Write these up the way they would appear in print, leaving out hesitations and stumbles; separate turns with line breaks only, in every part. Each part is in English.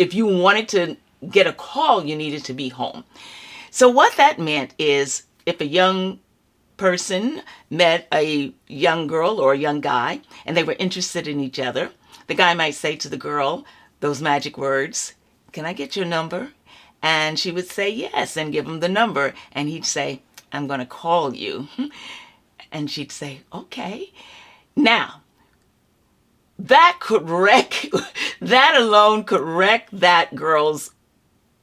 if you wanted to get a call, you needed to be home. So what that meant is if a young person met a young girl or a young guy and they were interested in each other, the guy might say to the girl those magic words, "Can I get your number?" And she would say yes and give him the number. And he'd say, "I'm going to call you." And she'd say, "Okay." Now, that could wreck, that alone could wreck that girl's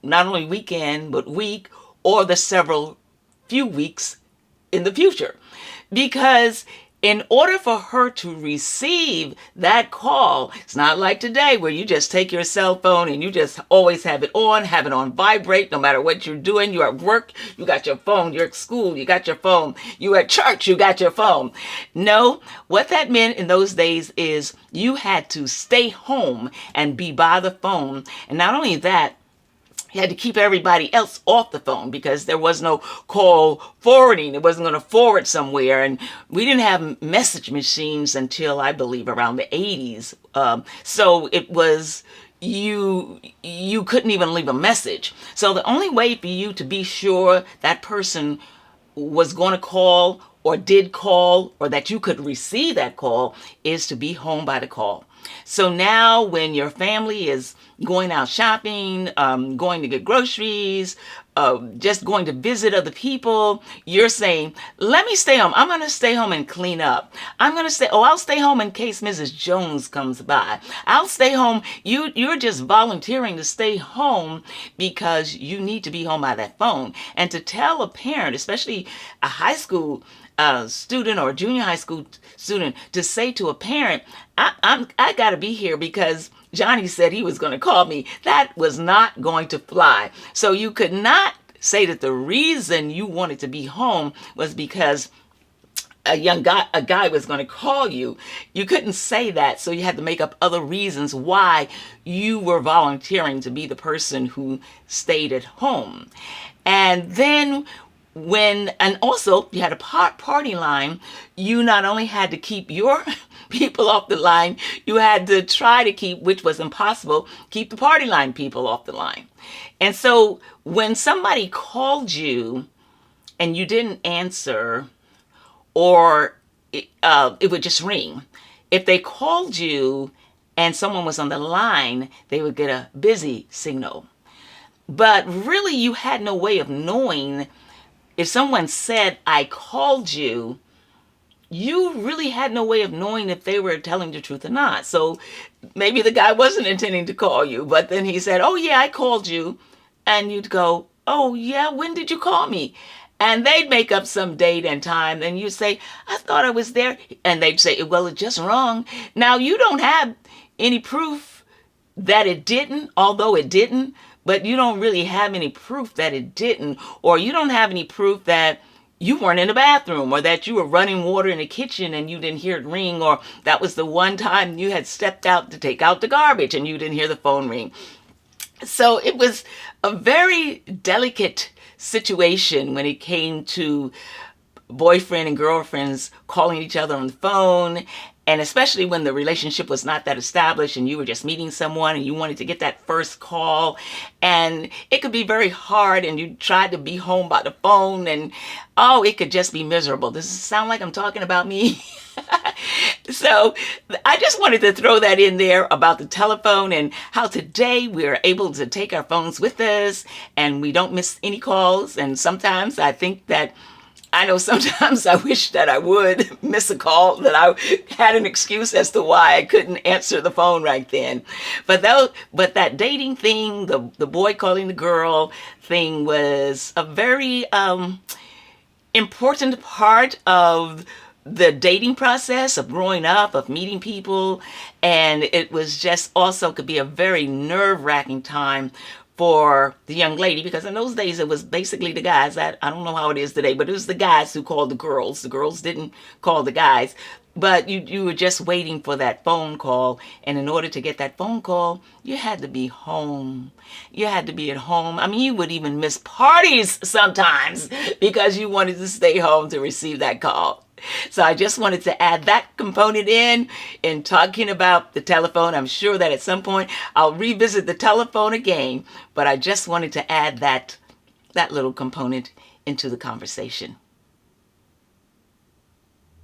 not only weekend, but week or the several few weeks in the future. Because in order for her to receive that call, it's not like today where you just take your cell phone and you just always have it on vibrate, no matter what you're doing. You're at work, you got your phone. You're at school, you got your phone. You're at church, you got your phone. No, what that meant in those days is you had to stay home and be by the phone. And not only that, you had to keep everybody else off the phone because there was no call forwarding. It wasn't going to forward somewhere. And we didn't have message machines until, I believe, around the 80s. So it was, you couldn't even leave a message. So the only way for you to be sure that person was going to call or did call or that you could receive that call is to be home by the call. So now when your family is going out shopping, going to get groceries, just going to visit other people, you're saying, "Let me stay home. I'm going to stay home and clean up. I'll stay home in case Mrs. Jones comes by. I'll stay home." You're just volunteering to stay home because you need to be home by that phone. And to tell a parent, especially a high school student or a junior high school student, to say to a parent, I got to be here because Johnny said he was going to call me. That was not going to fly. So you could not say that the reason you wanted to be home was because a guy was going to call you. You couldn't say that. So you had to make up other reasons why you were volunteering to be the person who stayed at home. And then and also you had a party line, you not only had to keep your people off the line, you had to try to keep, which was impossible, keep the party line people off the line. And so when somebody called you and you didn't answer, or it would just ring. If they called you and someone was on the line, they would get a busy signal. But really you had no way of knowing. If someone said, "I called you," you really had no way of knowing if they were telling the truth or not. So maybe the guy wasn't intending to call you, but then he said, "Oh yeah, I called you." And you'd go, "Oh yeah, when did you call me?" And they'd make up some date and time, and you say, "I thought I was there." And they'd say, "Well, it's just wrong." Now you don't have any proof that it didn't, although it didn't. But you don't really have any proof that it didn't, or you don't have any proof that you weren't in the bathroom, or that you were running water in the kitchen and you didn't hear it ring, or that was the one time you had stepped out to take out the garbage and you didn't hear the phone ring. So it was a very delicate situation when it came to boyfriend and girlfriends calling each other on the phone. And especially when the relationship was not that established and you were just meeting someone and you wanted to get that first call. And it could be very hard and you tried to be home by the phone and, it could just be miserable. Does it sound like I'm talking about me? So I just wanted to throw that in there about the telephone and how today we're able to take our phones with us and we don't miss any calls. And sometimes I know sometimes I wish that I would miss a call, that I had an excuse as to why I couldn't answer the phone right then. But that dating thing, the boy calling the girl thing was a very important part of the dating process, of growing up, of meeting people. And it was just also could be a very nerve-wracking time for the young lady, because in those days it was basically the guys. I don't know how it is today, but it was the guys who called the girls. The girls didn't call the guys. But you were just waiting for that phone call. And in order to get that phone call, you had to be home. You had to be at home. I mean, you would even miss parties sometimes because you wanted to stay home to receive that call. So I just wanted to add that component in talking about the telephone. I'm sure that at some point I'll revisit the telephone again, but I just wanted to add that little component into the conversation.